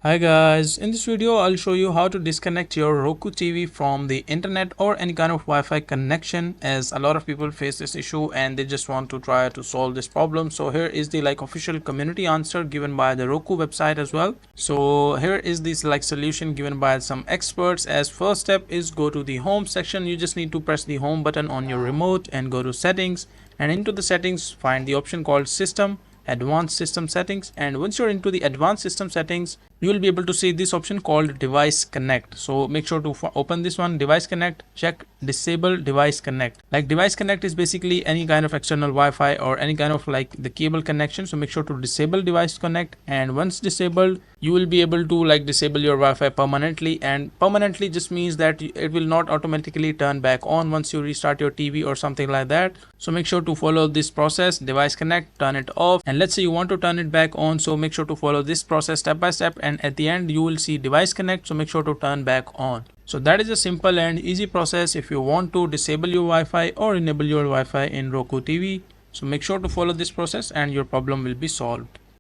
Hi guys, in this video I'll show you how to disconnect your Roku TV from the internet or any kind of Wi-Fi connection, as a lot of people face this issue and they just want to try to solve this problem. So here is the official community answer given by the Roku website as well. So here is this solution given by some experts. As first step is go to the home section. You just need to press the home button on your remote and go to settings, and into the settings find the option called system, advanced system settings, and once you're into the advanced system settings you will be able to see this option called device connect. So make sure to open this one, device connect, check disable device connect. Device connect is basically any kind of external Wi-Fi or any kind of the cable connection. So make sure to disable device connect, and once disabled you will be able to disable your Wi-Fi permanently. And permanently just means that it will not automatically turn back on once you restart your TV or something like that. So make sure to follow this process, device connect, turn it off, and let's say you want to turn it back on. So make sure to follow this process step by step, and at the end you will see device connect. So make sure to turn back on. So that is a simple and easy process if you want to disable your Wi-Fi or enable your Wi-Fi in Roku TV. So make sure to follow this process and your problem will be solved.